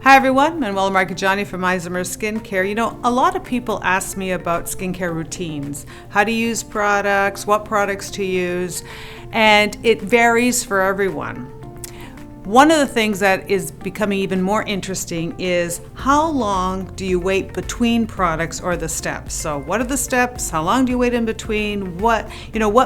Hi everyone, Manuela Marchegianni from Isomers Skincare. You know, a lot of people ask me about skincare routines, how to use products, what products to use, and it varies for everyone. One of the things that is becoming even more interesting is how long do you wait between products or the steps? So what are the steps? How long do you wait in between? What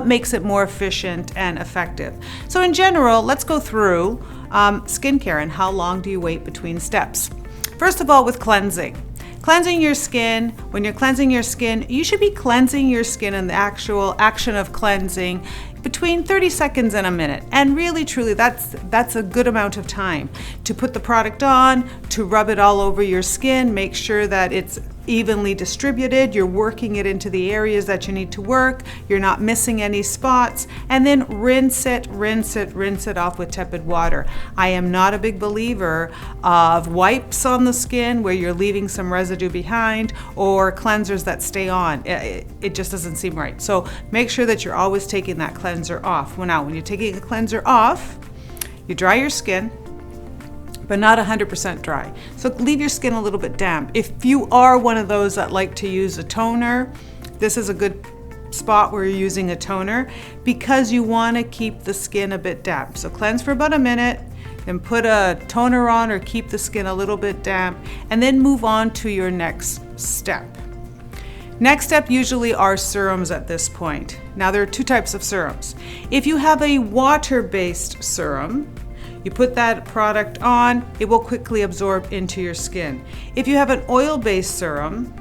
makes it more efficient and effective? So in general, let's go through skincare and how long do you wait between steps. First of all, with cleansing. Cleansing your skin, when you're cleansing your skin, you should be cleansing your skin in the actual action of cleansing between 30 seconds and a minute. And really, truly, that's a good amount of time to put the product on, to rub it all over your skin, make sure that it's evenly distributed, you're working it into the areas that you need to work, you're not missing any spots, and then rinse it off with tepid water. I am not a big believer of wipes on the skin where you're leaving some residue behind, or cleansers that stay on. It just doesn't seem right. So make sure that you're always taking that cleanser off. Well, now, when you're taking a cleanser off, you dry your skin, but not 100% dry. So leave your skin a little bit damp. If you are one of those that like to use a toner, this is a good spot where you're using a toner because you want to keep the skin a bit damp. So cleanse for about a minute, then put a toner on or keep the skin a little bit damp, and then move on to your next step. Next step usually are serums at this point. Now there are two types of serums. If you have a water-based serum, you put that product on, it will quickly absorb into your skin. If you have an oil-based serum,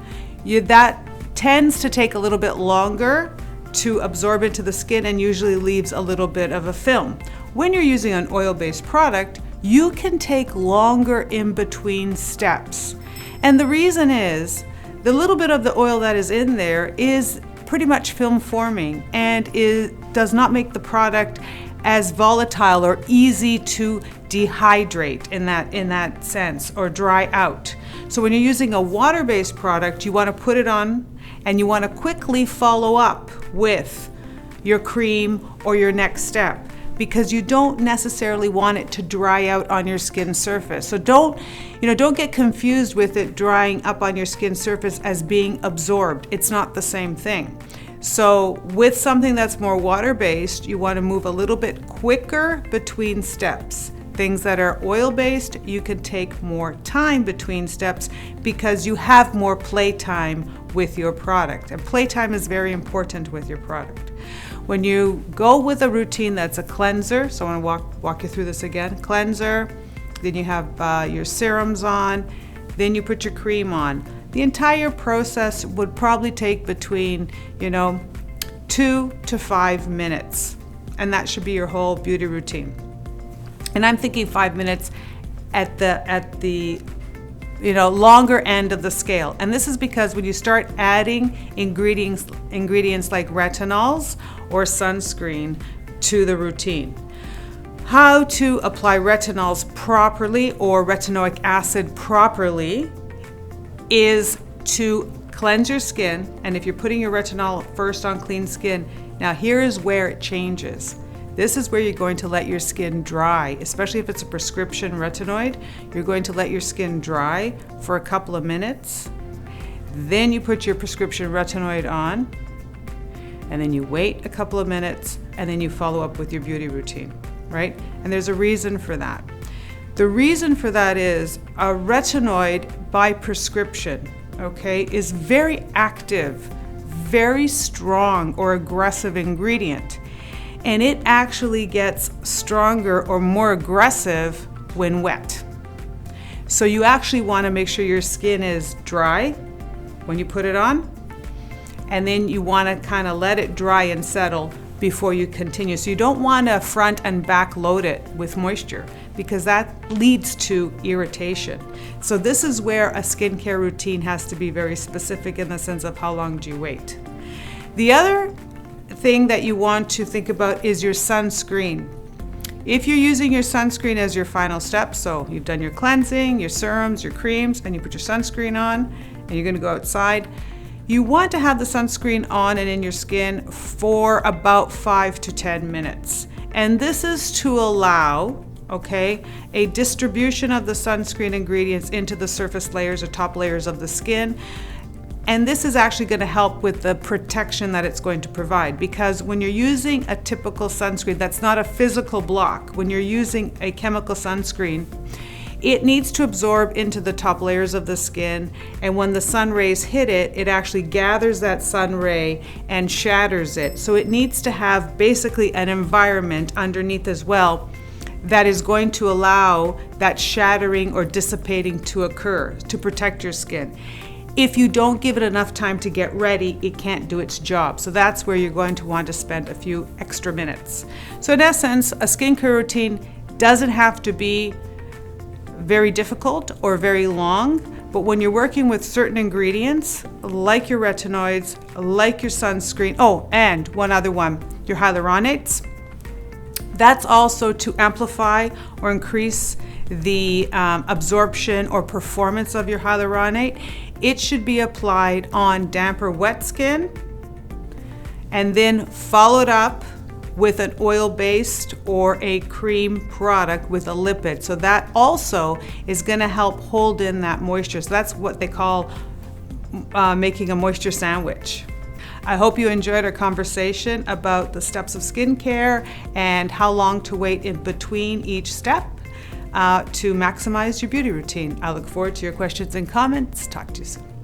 that tends to take a little bit longer to absorb into the skin and usually leaves a little bit of a film. When you're using an oil-based product, you can take longer in between steps. And the reason is, the little bit of the oil that is in there is pretty much film forming and does not make the product as volatile or easy to dehydrate in that sense, or dry out. So when you're using a water-based product, you want to put it on and you want to quickly follow up with your cream or your next step, because you don't necessarily want it to dry out on your skin surface. So don't get confused with it drying up on your skin surface as being absorbed. It's not the same thing. So with something that's more water-based, you want to move a little bit quicker between steps. Things that are oil-based, you can take more time between steps because you have more playtime with your product. And playtime is very important with your product. When you go with a routine that's a cleanser, so I want to walk you through this again. Cleanser, then you have your serums on, then you put your cream on. The entire process would probably take between 2 to 5 minutes, and that should be your whole beauty routine. And I'm thinking 5 minutes at the longer end of the scale. And this is because when you start adding ingredients like retinols or sunscreen to the routine. How to apply retinols properly or retinoic acid properly is to cleanse your skin, and if you're putting your retinol first on clean skin, now here is where it changes. This is where you're going to let your skin dry, especially if it's a prescription retinoid. You're going to let your skin dry for a couple of minutes. Then you put your prescription retinoid on, and then you wait a couple of minutes, and then you follow up with your beauty routine, right? And there's a reason for that. The reason for that is a retinoid by prescription, is very active, very strong or aggressive ingredient. And it actually gets stronger or more aggressive when wet. So you actually want to make sure your skin is dry when you put it on, and then you want to kind of let it dry and settle before you continue. So you don't want to front and back load it with moisture because that leads to irritation. So this is where a skincare routine has to be very specific in the sense of how long do you wait. The other thing that you want to think about is your sunscreen. If you're using your sunscreen as your final step, so you've done your cleansing, your serums, your creams, and you put your sunscreen on, and you're gonna go outside, you want to have the sunscreen on and in your skin for about 5 to 10 minutes. And this is to allow okay? A distribution of the sunscreen ingredients into the surface layers or top layers of the skin. And this is actually going to help with the protection that it's going to provide, because when you're using a typical sunscreen that's not a physical block, when you're using a chemical sunscreen, it needs to absorb into the top layers of the skin, and when the sun rays hit it, it actually gathers that sun ray and shatters it. So it needs to have basically an environment underneath as well that is going to allow that shattering or dissipating to occur to protect your skin. If you don't give it enough time to get ready, it can't do its job. So that's where you're going to want to spend a few extra minutes. So in essence, a skincare routine doesn't have to be very difficult or very long, but when you're working with certain ingredients, like your retinoids, like your sunscreen, oh, and one other one, your hyaluronates, that's also to amplify or increase the absorption or performance of your hyaluronate. It should be applied on damp or wet skin and then followed up with an oil-based or a cream product with a lipid. So that also is going to help hold in that moisture. So that's what they call making a moisture sandwich. I hope you enjoyed our conversation about the steps of skincare and how long to wait in between each step to maximize your beauty routine. I look forward to your questions and comments. Talk to you soon.